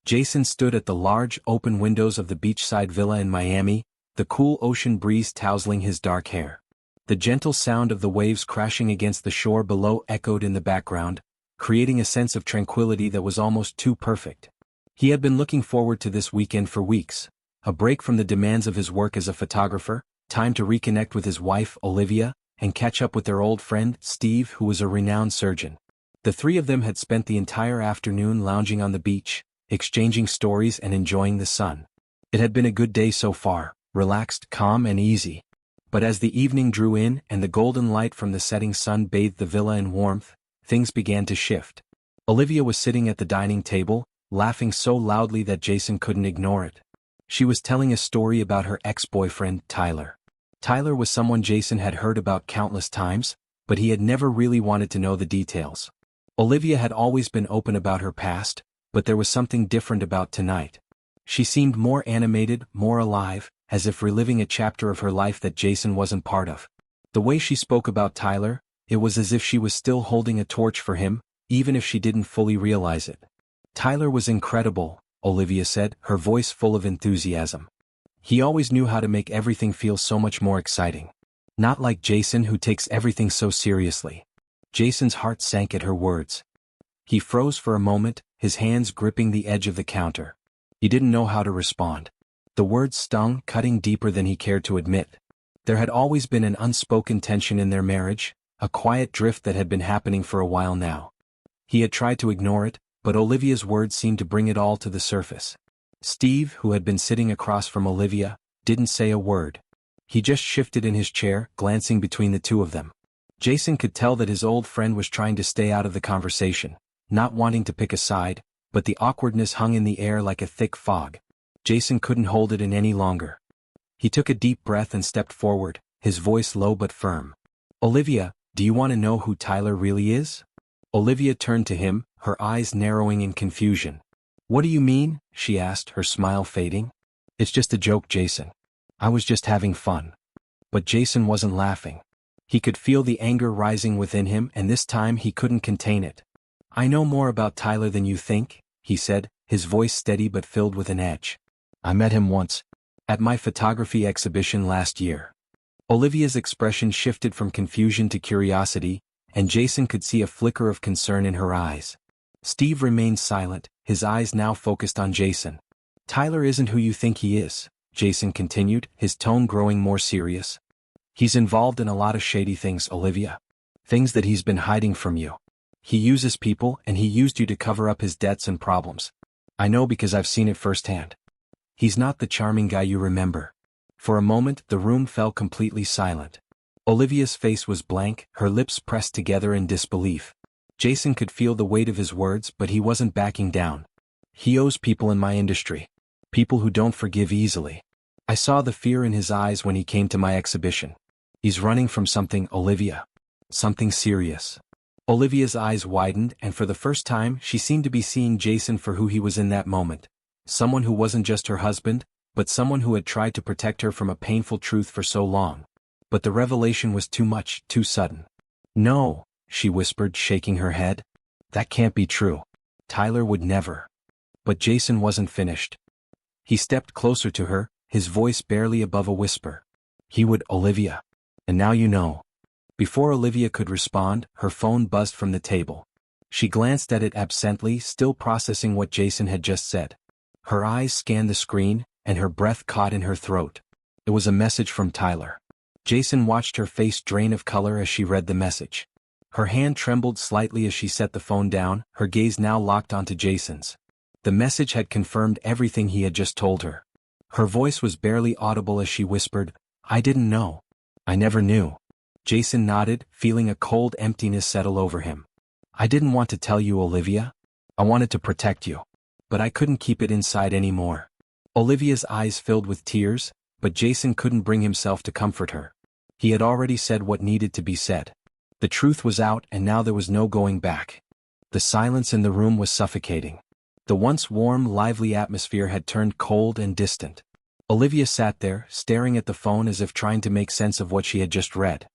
Jason stood at the large, open windows of the beachside villa in Miami, the cool ocean breeze tousling his dark hair. The gentle sound of the waves crashing against the shore below echoed in the background, creating a sense of tranquility that was almost too perfect. He had been looking forward to this weekend for weeks, a break from the demands of his work as a photographer, time to reconnect with his wife, Olivia, and catch up with their old friend, Steve, who was a renowned surgeon. The three of them had spent the entire afternoon lounging on the beach, exchanging stories and enjoying the sun. It had been a good day so far, relaxed, calm and easy. But as the evening drew in and the golden light from the setting sun bathed the villa in warmth, things began to shift. Olivia was sitting at the dining table, laughing so loudly that Jason couldn't ignore it. She was telling a story about her ex-boyfriend, Tyler. Tyler was someone Jason had heard about countless times, but he had never really wanted to know the details. Olivia had always been open about her past, but there was something different about tonight. She seemed more animated, more alive, as if reliving a chapter of her life that Jason wasn't part of. The way she spoke about Tyler, it was as if she was still holding a torch for him, even if she didn't fully realize it. Tyler was incredible, Olivia said, her voice full of enthusiasm. He always knew how to make everything feel so much more exciting. Not like Jason, who takes everything so seriously. Jason's heart sank at her words. He froze for a moment, his hands gripping the edge of the counter. He didn't know how to respond. The words stung, cutting deeper than he cared to admit. There had always been an unspoken tension in their marriage, a quiet drift that had been happening for a while now. He had tried to ignore it, but Olivia's words seemed to bring it all to the surface. Steve, who had been sitting across from Olivia, didn't say a word. He just shifted in his chair, glancing between the two of them. Jason could tell that his old friend was trying to stay out of the conversation, not wanting to pick a side, but the awkwardness hung in the air like a thick fog. Jason couldn't hold it in any longer. He took a deep breath and stepped forward, his voice low but firm. "Olivia, do you want to know who Tyler really is?" Olivia turned to him, her eyes narrowing in confusion. "What do you mean?" she asked, her smile fading. "It's just a joke, Jason. I was just having fun." But Jason wasn't laughing. He could feel the anger rising within him, and this time he couldn't contain it. "I know more about Tyler than you think," he said, his voice steady but filled with an edge. "I met him once, at my photography exhibition last year." Olivia's expression shifted from confusion to curiosity, and Jason could see a flicker of concern in her eyes. Steve remained silent, his eyes now focused on Jason. "Tyler isn't who you think he is," Jason continued, his tone growing more serious. "He's involved in a lot of shady things, Olivia. Things that he's been hiding from you. He uses people, and he used you to cover up his debts and problems. I know because I've seen it firsthand. He's not the charming guy you remember." For a moment, the room fell completely silent. Olivia's face was blank, her lips pressed together in disbelief. Jason could feel the weight of his words, but he wasn't backing down. "He owes people in my industry. People who don't forgive easily. I saw the fear in his eyes when he came to my exhibition. He's running from something, Olivia. Something serious." Olivia's eyes widened, and for the first time she seemed to be seeing Jason for who he was in that moment. Someone who wasn't just her husband, but someone who had tried to protect her from a painful truth for so long. But the revelation was too much, too sudden. "No," she whispered, shaking her head. "That can't be true. Tyler would never." But Jason wasn't finished. He stepped closer to her, his voice barely above a whisper. "He would, Olivia. And now you know." Before Olivia could respond, her phone buzzed from the table. She glanced at it absently, still processing what Jason had just said. Her eyes scanned the screen, and her breath caught in her throat. It was a message from Tyler. Jason watched her face drain of color as she read the message. Her hand trembled slightly as she set the phone down, her gaze now locked onto Jason's. The message had confirmed everything he had just told her. Her voice was barely audible as she whispered, "I didn't know. I never knew." Jason nodded, feeling a cold emptiness settle over him. "I didn't want to tell you, Olivia. I wanted to protect you. But I couldn't keep it inside anymore." Olivia's eyes filled with tears, but Jason couldn't bring himself to comfort her. He had already said what needed to be said. The truth was out, and now there was no going back. The silence in the room was suffocating. The once warm, lively atmosphere had turned cold and distant. Olivia sat there, staring at the phone as if trying to make sense of what she had just read.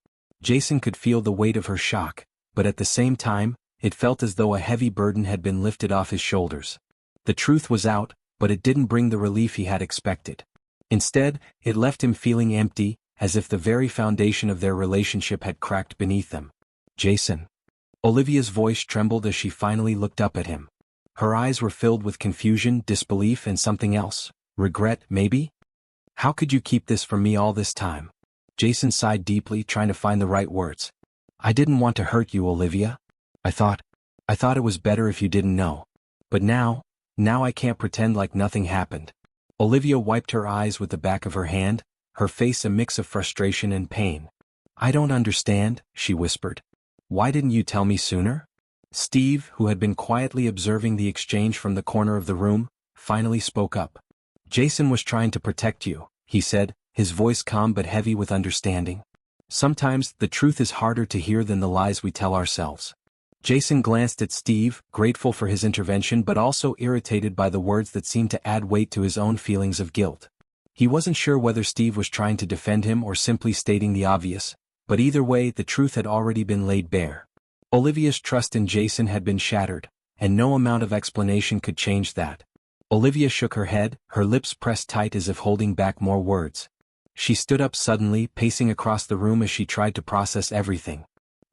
Jason could feel the weight of her shock, but at the same time, it felt as though a heavy burden had been lifted off his shoulders. The truth was out, but it didn't bring the relief he had expected. Instead, it left him feeling empty, as if the very foundation of their relationship had cracked beneath them. Jason. Olivia's voice trembled as she finally looked up at him. Her eyes were filled with confusion, disbelief, and something else. Regret, maybe? How could you keep this from me all this time? Jason sighed deeply, trying to find the right words. I didn't want to hurt you, Olivia. I thought it was better if you didn't know. But now I can't pretend like nothing happened. Olivia wiped her eyes with the back of her hand, her face a mix of frustration and pain. I don't understand, she whispered. Why didn't you tell me sooner? Steve, who had been quietly observing the exchange from the corner of the room, finally spoke up. Jason was trying to protect you, he said, his voice calm but heavy with understanding. Sometimes the truth is harder to hear than the lies we tell ourselves. Jason glanced at Steve, grateful for his intervention but also irritated by the words that seemed to add weight to his own feelings of guilt. He wasn't sure whether Steve was trying to defend him or simply stating the obvious, but either way the truth had already been laid bare. Olivia's trust in Jason had been shattered, and no amount of explanation could change that. Olivia shook her head, her lips pressed tight as if holding back more words. She stood up suddenly, pacing across the room as she tried to process everything.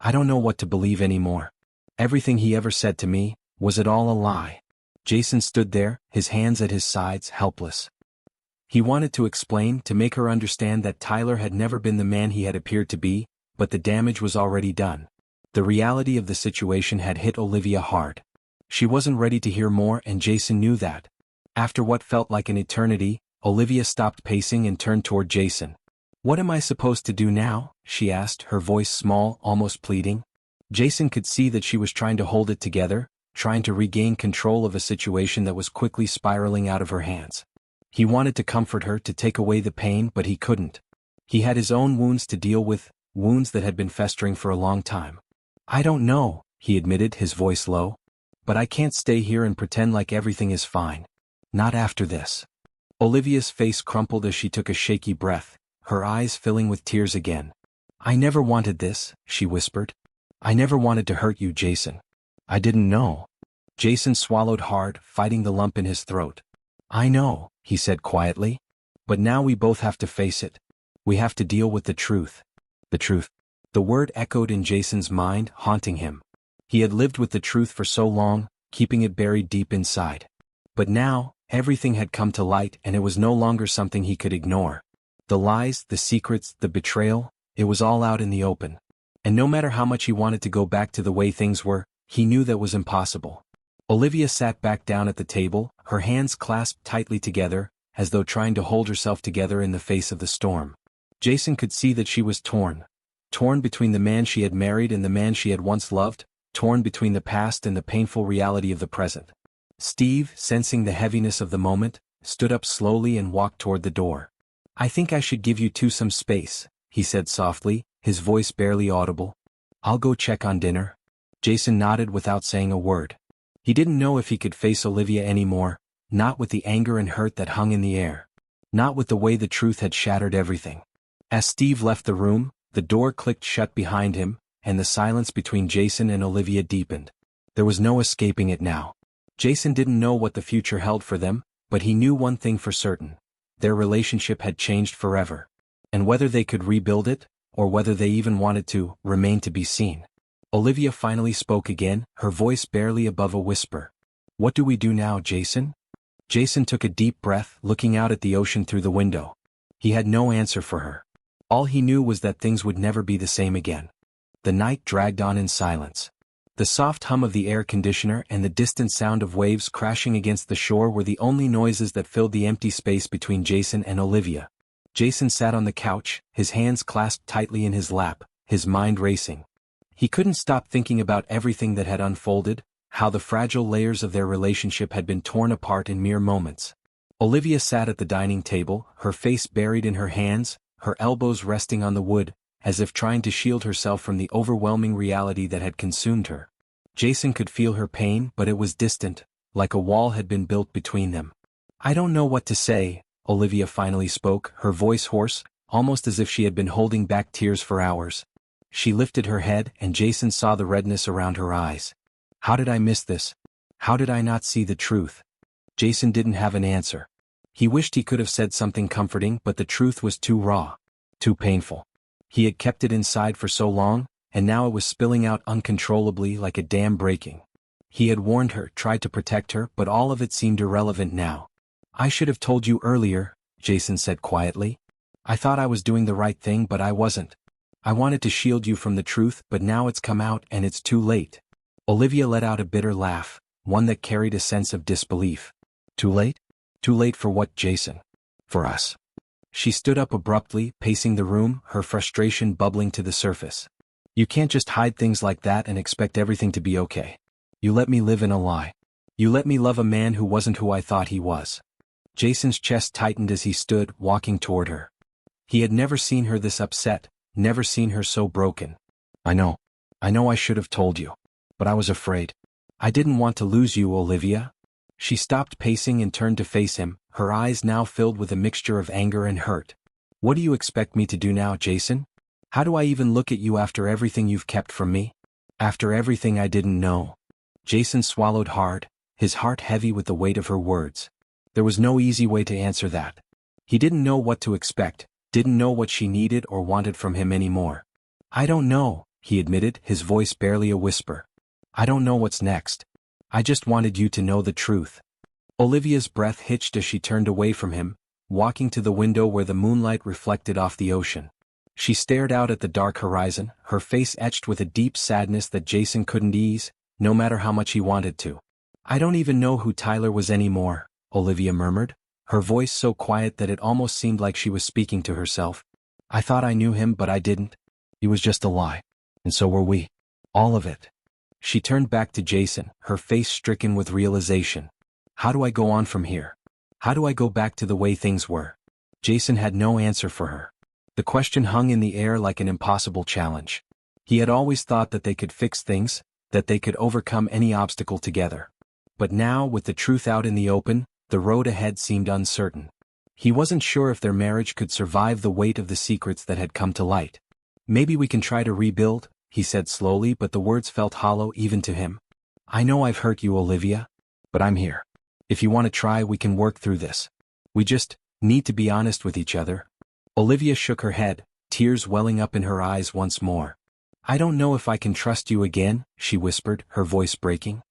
I don't know what to believe anymore. Everything he ever said to me, was it all a lie? Jason stood there, his hands at his sides, helpless. He wanted to explain, to make her understand that Tyler had never been the man he had appeared to be, but the damage was already done. The reality of the situation had hit Olivia hard. She wasn't ready to hear more, and Jason knew that. After what felt like an eternity, Olivia stopped pacing and turned toward Jason. What am I supposed to do now? She asked, her voice small, almost pleading. Jason could see that she was trying to hold it together, trying to regain control of a situation that was quickly spiraling out of her hands. He wanted to comfort her, to take away the pain, but he couldn't. He had his own wounds to deal with, wounds that had been festering for a long time. I don't know, he admitted, his voice low. But I can't stay here and pretend like everything is fine. Not after this. Olivia's face crumpled as she took a shaky breath, her eyes filling with tears again. I never wanted this, she whispered. I never wanted to hurt you, Jason. I didn't know. Jason swallowed hard, fighting the lump in his throat. I know, he said quietly. But now we both have to face it. We have to deal with the truth. The truth. The word echoed in Jason's mind, haunting him. He had lived with the truth for so long, keeping it buried deep inside. But now, everything had come to light, and it was no longer something he could ignore. The lies, the secrets, the betrayal, it was all out in the open. And no matter how much he wanted to go back to the way things were, he knew that was impossible. Olivia sat back down at the table, her hands clasped tightly together, as though trying to hold herself together in the face of the storm. Jason could see that she was torn. Torn between the man she had married and the man she had once loved, torn between the past and the painful reality of the present. Steve, sensing the heaviness of the moment, stood up slowly and walked toward the door. I think I should give you two some space, he said softly, his voice barely audible. I'll go check on dinner. Jason nodded without saying a word. He didn't know if he could face Olivia anymore, not with the anger and hurt that hung in the air. Not with the way the truth had shattered everything. As Steve left the room, the door clicked shut behind him, and the silence between Jason and Olivia deepened. There was no escaping it now. Jason didn't know what the future held for them, but he knew one thing for certain. Their relationship had changed forever. And whether they could rebuild it, or whether they even wanted to, remained to be seen. Olivia finally spoke again, her voice barely above a whisper. What do we do now, Jason? Jason took a deep breath, looking out at the ocean through the window. He had no answer for her. All he knew was that things would never be the same again. The night dragged on in silence. The soft hum of the air conditioner and the distant sound of waves crashing against the shore were the only noises that filled the empty space between Jason and Olivia. Jason sat on the couch, his hands clasped tightly in his lap, his mind racing. He couldn't stop thinking about everything that had unfolded, how the fragile layers of their relationship had been torn apart in mere moments. Olivia sat at the dining table, her face buried in her hands, her elbows resting on the wood, as if trying to shield herself from the overwhelming reality that had consumed her. Jason could feel her pain, but it was distant, like a wall had been built between them. I don't know what to say, Olivia finally spoke, her voice hoarse, almost as if she had been holding back tears for hours. She lifted her head, and Jason saw the redness around her eyes. How did I miss this? How did I not see the truth? Jason didn't have an answer. He wished he could have said something comforting, but the truth was too raw, too painful. He had kept it inside for so long, and now it was spilling out uncontrollably like a dam breaking. He had warned her, tried to protect her, but all of it seemed irrelevant now. "I should have told you earlier," Jason said quietly. "I thought I was doing the right thing, but I wasn't. I wanted to shield you from the truth, but now it's come out and it's too late." Olivia let out a bitter laugh, one that carried a sense of disbelief. "Too late? Too late for what, Jason?" "For us." She stood up abruptly, pacing the room, her frustration bubbling to the surface. "You can't just hide things like that and expect everything to be okay. You let me live in a lie. You let me love a man who wasn't who I thought he was." Jason's chest tightened as he stood, walking toward her. He had never seen her this upset, never seen her so broken. I know I should have told you. But I was afraid. I didn't want to lose you, Olivia." She stopped pacing and turned to face him, her eyes now filled with a mixture of anger and hurt. "What do you expect me to do now, Jason? How do I even look at you after everything you've kept from me? After everything I didn't know?" Jason swallowed hard, his heart heavy with the weight of her words. There was no easy way to answer that. He didn't know what to expect, didn't know what she needed or wanted from him anymore. "I don't know," he admitted, his voice barely a whisper. "I don't know what's next. I just wanted you to know the truth." Olivia's breath hitched as she turned away from him, walking to the window where the moonlight reflected off the ocean. She stared out at the dark horizon, her face etched with a deep sadness that Jason couldn't ease, no matter how much he wanted to. "I don't even know who Tyler was anymore," Olivia murmured, her voice so quiet that it almost seemed like she was speaking to herself. "I thought I knew him, but I didn't. He was just a lie. And so were we. All of it." She turned back to Jason, her face stricken with realization. "How do I go on from here? How do I go back to the way things were?" Jason had no answer for her. The question hung in the air like an impossible challenge. He had always thought that they could fix things, that they could overcome any obstacle together. But now, with the truth out in the open, the road ahead seemed uncertain. He wasn't sure if their marriage could survive the weight of the secrets that had come to light. "Maybe we can try to rebuild," he said slowly, but the words felt hollow even to him. "I know I've hurt you, Olivia. But I'm here. If you want to try, we can work through this. We just need to be honest with each other." Olivia shook her head, tears welling up in her eyes once more. "I don't know if I can trust you again," she whispered, her voice breaking.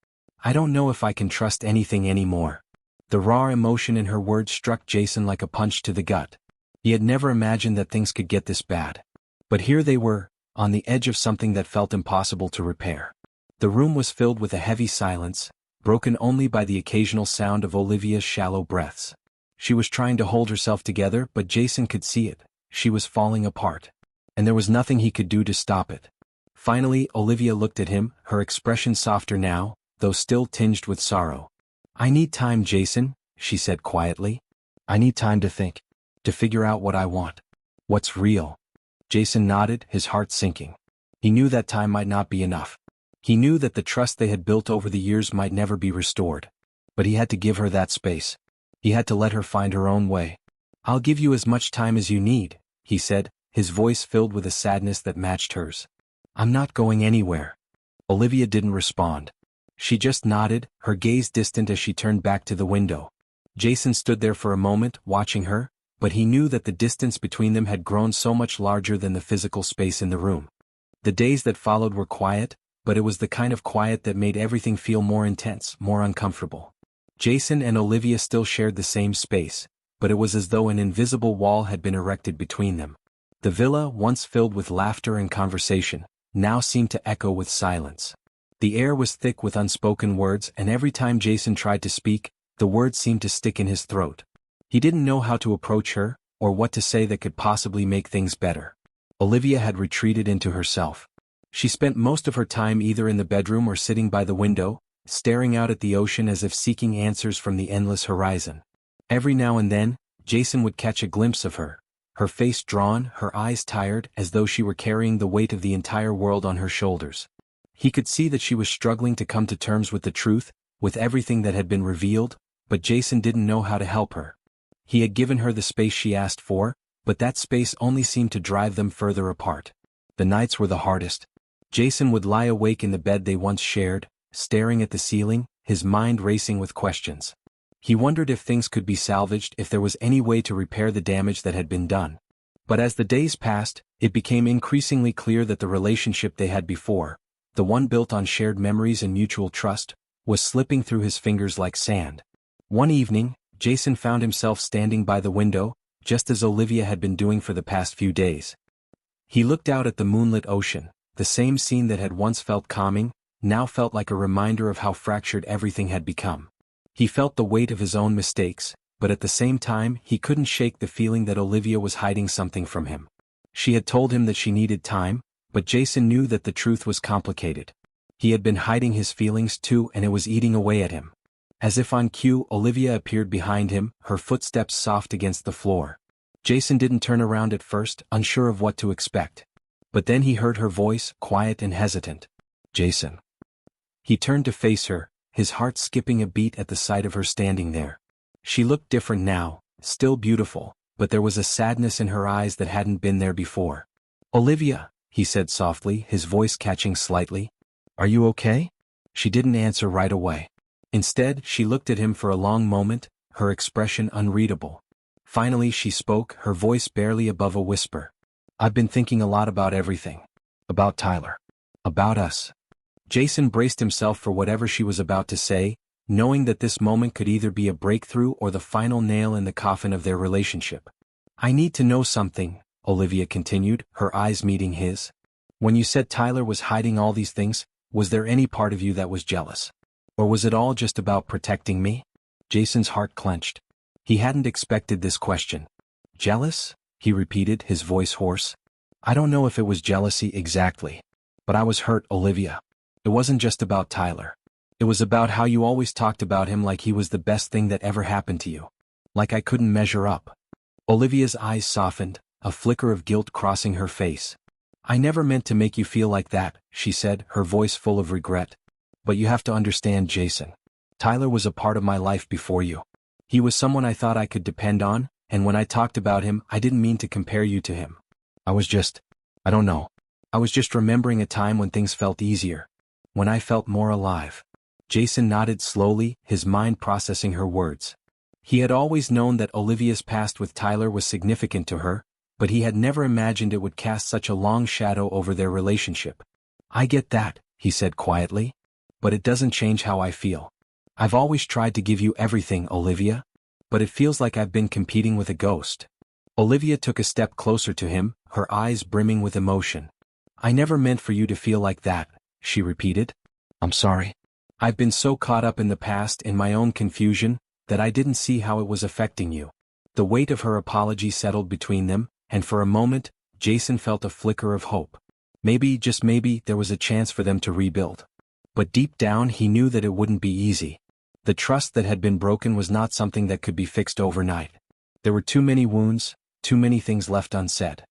"I don't know if I can trust anything anymore." The raw emotion in her words struck Jason like a punch to the gut. He had never imagined that things could get this bad. But here they were, on the edge of something that felt impossible to repair. The room was filled with a heavy silence, broken only by the occasional sound of Olivia's shallow breaths. She was trying to hold herself together, but Jason could see it. She was falling apart. And there was nothing he could do to stop it. Finally, Olivia looked at him, her expression softer now, though still tinged with sorrow. "I need time, Jason," she said quietly. "I need time to think. To figure out what I want. What's real." Jason nodded, his heart sinking. He knew that time might not be enough. He knew that the trust they had built over the years might never be restored. But he had to give her that space. He had to let her find her own way. "I'll give you as much time as you need," he said, his voice filled with a sadness that matched hers. "I'm not going anywhere." Olivia didn't respond. She just nodded, her gaze distant as she turned back to the window. Jason stood there for a moment, watching her, but he knew that the distance between them had grown so much larger than the physical space in the room. The days that followed were quiet, but it was the kind of quiet that made everything feel more intense, more uncomfortable. Jason and Olivia still shared the same space, but it was as though an invisible wall had been erected between them. The villa, once filled with laughter and conversation, now seemed to echo with silence. The air was thick with unspoken words, and every time Jason tried to speak, the words seemed to stick in his throat. He didn't know how to approach her, or what to say that could possibly make things better. Olivia had retreated into herself. She spent most of her time either in the bedroom or sitting by the window, staring out at the ocean as if seeking answers from the endless horizon. Every now and then, Jason would catch a glimpse of her, her face drawn, her eyes tired, as though she were carrying the weight of the entire world on her shoulders. He could see that she was struggling to come to terms with the truth, with everything that had been revealed, but Jason didn't know how to help her. He had given her the space she asked for, but that space only seemed to drive them further apart. The nights were the hardest. Jason would lie awake in the bed they once shared, staring at the ceiling, his mind racing with questions. He wondered if things could be salvaged, if there was any way to repair the damage that had been done. But as the days passed, it became increasingly clear that the relationship they had before, the one built on shared memories and mutual trust, was slipping through his fingers like sand. One evening, Jason found himself standing by the window, just as Olivia had been doing for the past few days. He looked out at the moonlit ocean. The same scene that had once felt calming, now felt like a reminder of how fractured everything had become. He felt the weight of his own mistakes, but at the same time he couldn't shake the feeling that Olivia was hiding something from him. She had told him that she needed time, but Jason knew that the truth was complicated. He had been hiding his feelings too, and it was eating away at him. As if on cue, Olivia appeared behind him, her footsteps soft against the floor. Jason didn't turn around at first, unsure of what to expect. But then he heard her voice, quiet and hesitant. "Jason." He turned to face her, his heart skipping a beat at the sight of her standing there. She looked different now, still beautiful, but there was a sadness in her eyes that hadn't been there before. "Olivia," he said softly, his voice catching slightly. "Are you okay?" She didn't answer right away. Instead, she looked at him for a long moment, her expression unreadable. Finally she spoke, her voice barely above a whisper. "I've been thinking a lot about everything. About Tyler. About us." Jason braced himself for whatever she was about to say, knowing that this moment could either be a breakthrough or the final nail in the coffin of their relationship. "I need to know something," Olivia continued, her eyes meeting his. "When you said Tyler was hiding all these things, was there any part of you that was jealous? Or was it all just about protecting me?" Jason's heart clenched. He hadn't expected this question. "Jealous?" he repeated, his voice hoarse. "I don't know if it was jealousy exactly. But I was hurt, Olivia. It wasn't just about Tyler. It was about how you always talked about him like he was the best thing that ever happened to you. Like I couldn't measure up." Olivia's eyes softened, a flicker of guilt crossing her face. "I never meant to make you feel like that," she said, her voice full of regret. "But you have to understand, Jason. Tyler was a part of my life before you. He was someone I thought I could depend on, and when I talked about him, I didn't mean to compare you to him. I don't know. I was just remembering a time when things felt easier. When I felt more alive." Jason nodded slowly, his mind processing her words. He had always known that Olivia's past with Tyler was significant to her, but he had never imagined it would cast such a long shadow over their relationship. "I get that," he said quietly. "But it doesn't change how I feel. I've always tried to give you everything, Olivia. But it feels like I've been competing with a ghost." Olivia took a step closer to him, her eyes brimming with emotion. "I never meant for you to feel like that," she repeated. "I'm sorry. I've been so caught up in the past, in my own confusion, that I didn't see how it was affecting you." The weight of her apology settled between them, and for a moment, Jason felt a flicker of hope. Maybe, just maybe, there was a chance for them to rebuild. But deep down he knew that it wouldn't be easy. The trust that had been broken was not something that could be fixed overnight. There were too many wounds, too many things left unsaid.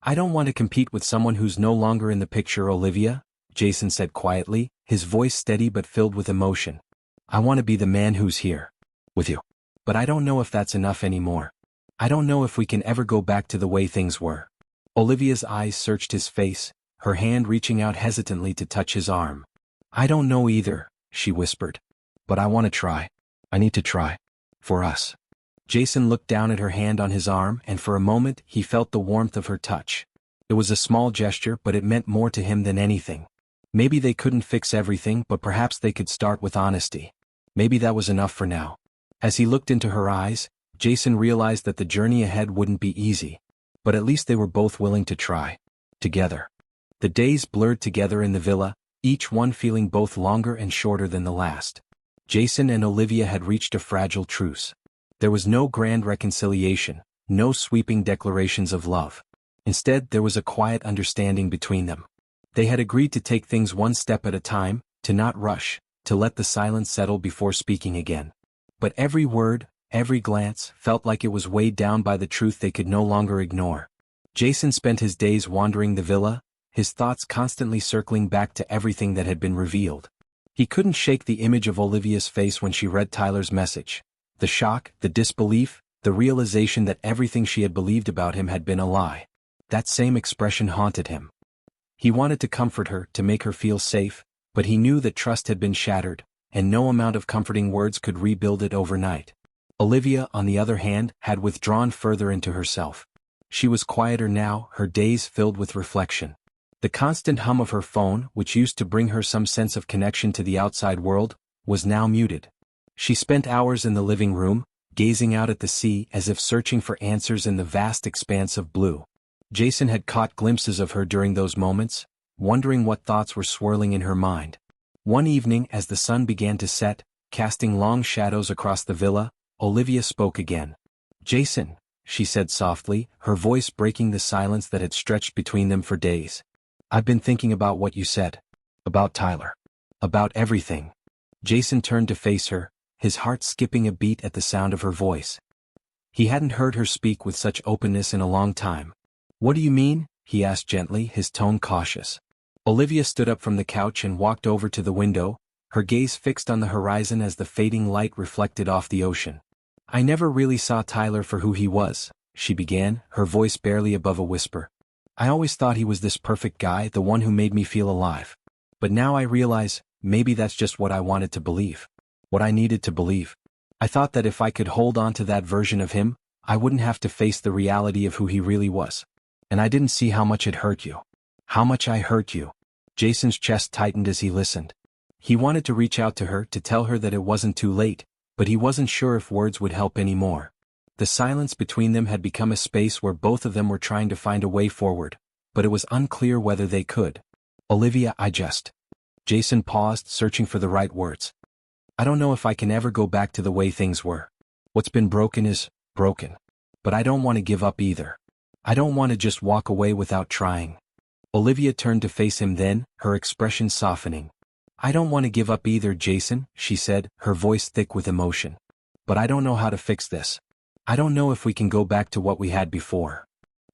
"I don't want to compete with someone who's no longer in the picture, Olivia," Jason said quietly, his voice steady but filled with emotion. "I want to be the man who's here. With you. But I don't know if that's enough anymore. I don't know if we can ever go back to the way things were." Olivia's eyes searched his face, her hand reaching out hesitantly to touch his arm. "I don't know either," she whispered. "But I want to try. I need to try. For us." Jason looked down at her hand on his arm, and for a moment he felt the warmth of her touch. It was a small gesture, but it meant more to him than anything. Maybe they couldn't fix everything, but perhaps they could start with honesty. Maybe that was enough for now. As he looked into her eyes, Jason realized that the journey ahead wouldn't be easy. But at least they were both willing to try. Together. The days blurred together in the villa, each one feeling both longer and shorter than the last. Jason and Olivia had reached a fragile truce. There was no grand reconciliation, no sweeping declarations of love. Instead, there was a quiet understanding between them. They had agreed to take things one step at a time, to not rush, to let the silence settle before speaking again. But every word, every glance, felt like it was weighed down by the truth they could no longer ignore. Jason spent his days wandering the villa, his thoughts constantly circling back to everything that had been revealed. He couldn't shake the image of Olivia's face when she read Tyler's message. The shock, the disbelief, the realization that everything she had believed about him had been a lie. That same expression haunted him. He wanted to comfort her, to make her feel safe, but he knew that trust had been shattered, and no amount of comforting words could rebuild it overnight. Olivia, on the other hand, had withdrawn further into herself. She was quieter now, her days filled with reflection. The constant hum of her phone, which used to bring her some sense of connection to the outside world, was now muted. She spent hours in the living room, gazing out at the sea as if searching for answers in the vast expanse of blue. Jason had caught glimpses of her during those moments, wondering what thoughts were swirling in her mind. One evening, as the sun began to set, casting long shadows across the villa, Olivia spoke again. "Jason," she said softly, her voice breaking the silence that had stretched between them for days. "I've been thinking about what you said. About Tyler. About everything." Jason turned to face her, his heart skipping a beat at the sound of her voice. He hadn't heard her speak with such openness in a long time. "What do you mean?" he asked gently, his tone cautious. Olivia stood up from the couch and walked over to the window, her gaze fixed on the horizon as the fading light reflected off the ocean. "I never really saw Tyler for who he was," she began, her voice barely above a whisper. "I always thought he was this perfect guy, the one who made me feel alive. But now I realize, maybe that's just what I wanted to believe. What I needed to believe. I thought that if I could hold on to that version of him, I wouldn't have to face the reality of who he really was. And I didn't see how much it hurt you. How much I hurt you." Jason's chest tightened as he listened. He wanted to reach out to her to tell her that it wasn't too late, but he wasn't sure if words would help anymore. The silence between them had become a space where both of them were trying to find a way forward, but it was unclear whether they could. "Olivia, Jason paused, searching for the right words. "I don't know if I can ever go back to the way things were. What's been broken is broken. But I don't want to give up either. I don't want to just walk away without trying." Olivia turned to face him then, her expression softening. "I don't want to give up either, Jason," she said, her voice thick with emotion. "But I don't know how to fix this. I don't know if we can go back to what we had before."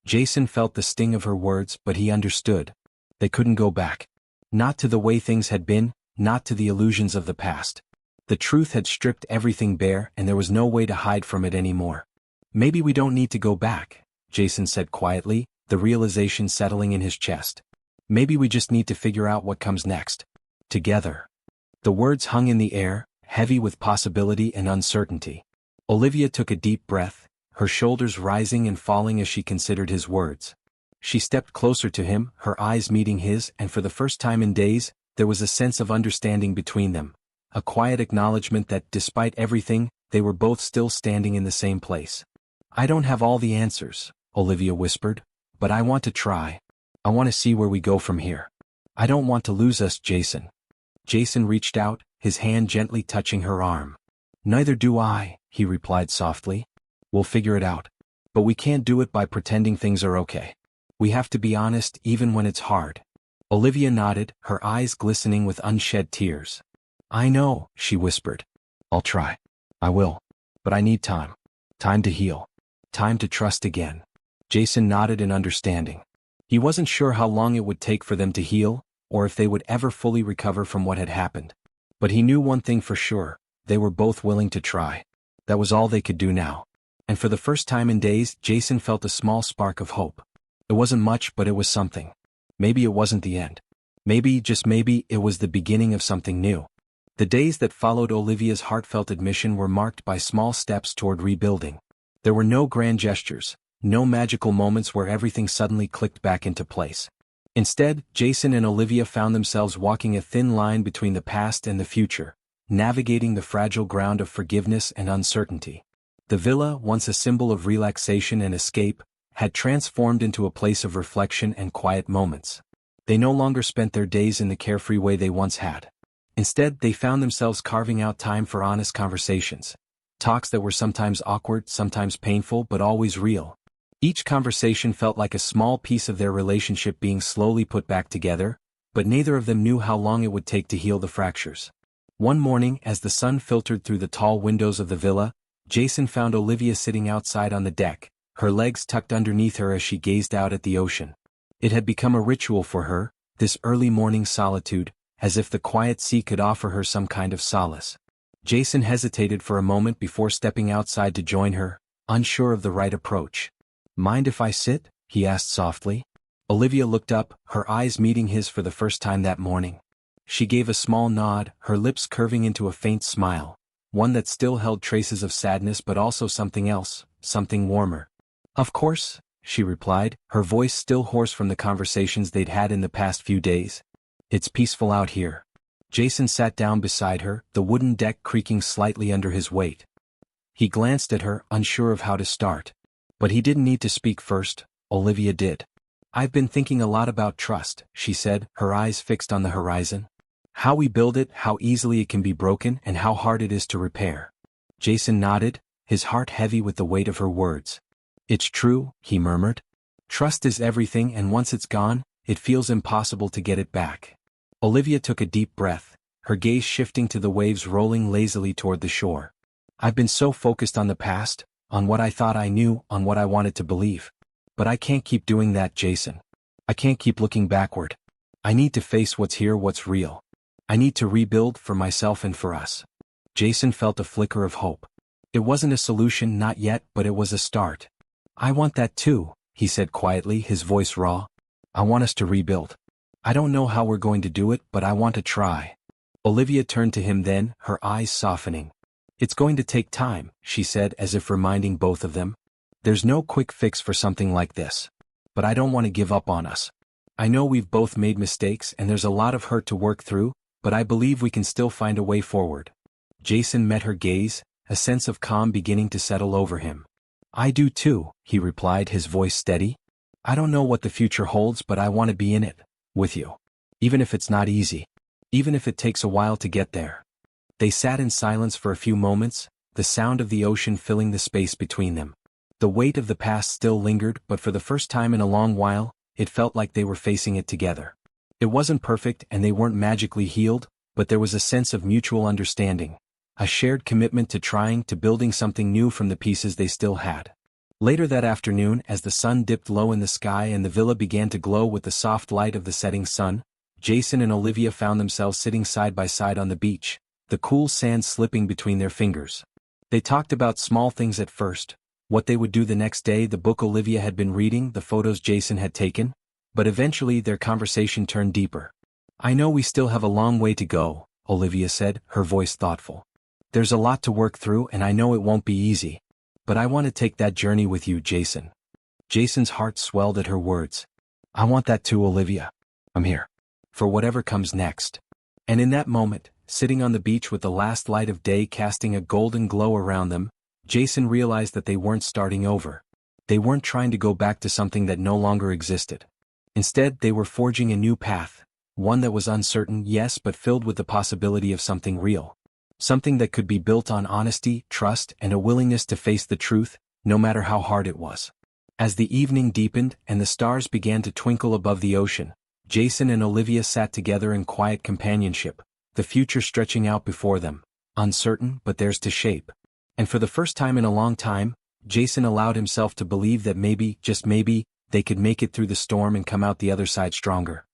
Jason felt the sting of her words, but he understood. They couldn't go back. Not to the way things had been, not to the illusions of the past. The truth had stripped everything bare, and there was no way to hide from it anymore. "Maybe we don't need to go back," Jason said quietly, the realization settling in his chest. "Maybe we just need to figure out what comes next. Together." The words hung in the air, heavy with possibility and uncertainty. Olivia took a deep breath, her shoulders rising and falling as she considered his words. She stepped closer to him, her eyes meeting his, and for the first time in days, there was a sense of understanding between them. A quiet acknowledgement that, despite everything, they were both still standing in the same place. "I don't have all the answers," Olivia whispered, "but I want to try. I want to see where we go from here. I don't want to lose us, Jason." Jason reached out, his hand gently touching her arm. "Neither do I," he replied softly. "We'll figure it out. But we can't do it by pretending things are okay. We have to be honest even when it's hard." Olivia nodded, her eyes glistening with unshed tears. "I know," she whispered. "I'll try. I will. But I need time. Time to heal. Time to trust again." Jason nodded in understanding. He wasn't sure how long it would take for them to heal, or if they would ever fully recover from what had happened. But he knew one thing for sure, they were both willing to try. That was all they could do now. And for the first time in days, Jason felt a small spark of hope. It wasn't much, but it was something. Maybe it wasn't the end. Maybe, just maybe, it was the beginning of something new. The days that followed Olivia's heartfelt admission were marked by small steps toward rebuilding. There were no grand gestures, no magical moments where everything suddenly clicked back into place. Instead, Jason and Olivia found themselves walking a thin line between the past and the future, navigating the fragile ground of forgiveness and uncertainty. The villa, once a symbol of relaxation and escape, had transformed into a place of reflection and quiet moments. They no longer spent their days in the carefree way they once had. Instead, they found themselves carving out time for honest conversations. Talks that were sometimes awkward, sometimes painful, but always real. Each conversation felt like a small piece of their relationship being slowly put back together, but neither of them knew how long it would take to heal the fractures. One morning, as the sun filtered through the tall windows of the villa, Jason found Olivia sitting outside on the deck, her legs tucked underneath her as she gazed out at the ocean. It had become a ritual for her, this early morning solitude, as if the quiet sea could offer her some kind of solace. Jason hesitated for a moment before stepping outside to join her, unsure of the right approach. "Mind if I sit?" he asked softly. Olivia looked up, her eyes meeting his for the first time that morning. She gave a small nod, her lips curving into a faint smile. one that still held traces of sadness but also something else, something warmer. "Of course," she replied, her voice still hoarse from the conversations they'd had in the past few days. "It's peaceful out here." Jason sat down beside her, the wooden deck creaking slightly under his weight. He glanced at her, unsure of how to start. But he didn't need to speak first, Olivia did. "I've been thinking a lot about trust," she said, her eyes fixed on the horizon. "How we build it, how easily it can be broken, and how hard it is to repair." Jason nodded, his heart heavy with the weight of her words. "It's true," he murmured. "Trust is everything, and once it's gone, it feels impossible to get it back." Olivia took a deep breath, her gaze shifting to the waves rolling lazily toward the shore. "I've been so focused on the past, on what I thought I knew, on what I wanted to believe. But I can't keep doing that, Jason. I can't keep looking backward. I need to face what's here, what's real. I need to rebuild for myself and for us." Jason felt a flicker of hope. It wasn't a solution, not yet, but it was a start. "I want that too," he said quietly, his voice raw. "I want us to rebuild. I don't know how we're going to do it, but I want to try." Olivia turned to him then, her eyes softening. "It's going to take time," she said, as if reminding both of them. "There's no quick fix for something like this. But I don't want to give up on us. I know we've both made mistakes and there's a lot of hurt to work through, but I believe we can still find a way forward." Jason met her gaze, a sense of calm beginning to settle over him. "I do too," he replied, his voice steady. "I don't know what the future holds, but I want to be in it, with you. Even if it's not easy. Even if it takes a while to get there." They sat in silence for a few moments, the sound of the ocean filling the space between them. The weight of the past still lingered, but for the first time in a long while, it felt like they were facing it together. It wasn't perfect and they weren't magically healed, but there was a sense of mutual understanding, a shared commitment to trying to building something new from the pieces they still had. Later that afternoon, as the sun dipped low in the sky and the villa began to glow with the soft light of the setting sun, Jason and Olivia found themselves sitting side by side on the beach, the cool sand slipping between their fingers. They talked about small things at first, what they would do the next day, the book Olivia had been reading, the photos Jason had taken, but eventually their conversation turned deeper. "I know we still have a long way to go," Olivia said, her voice thoughtful. "There's a lot to work through and I know it won't be easy. But I want to take that journey with you, Jason." Jason's heart swelled at her words. "I want that too, Olivia. I'm here. For whatever comes next." And in that moment, sitting on the beach with the last light of day casting a golden glow around them, Jason realized that they weren't starting over. They weren't trying to go back to something that no longer existed. Instead, they were forging a new path, one that was uncertain, yes, but filled with the possibility of something real. Something that could be built on honesty, trust, and a willingness to face the truth, no matter how hard it was. As the evening deepened and the stars began to twinkle above the ocean, Jason and Olivia sat together in quiet companionship, the future stretching out before them, uncertain but theirs to shape. And for the first time in a long time, Jason allowed himself to believe that maybe, just maybe, they could make it through the storm and come out the other side stronger.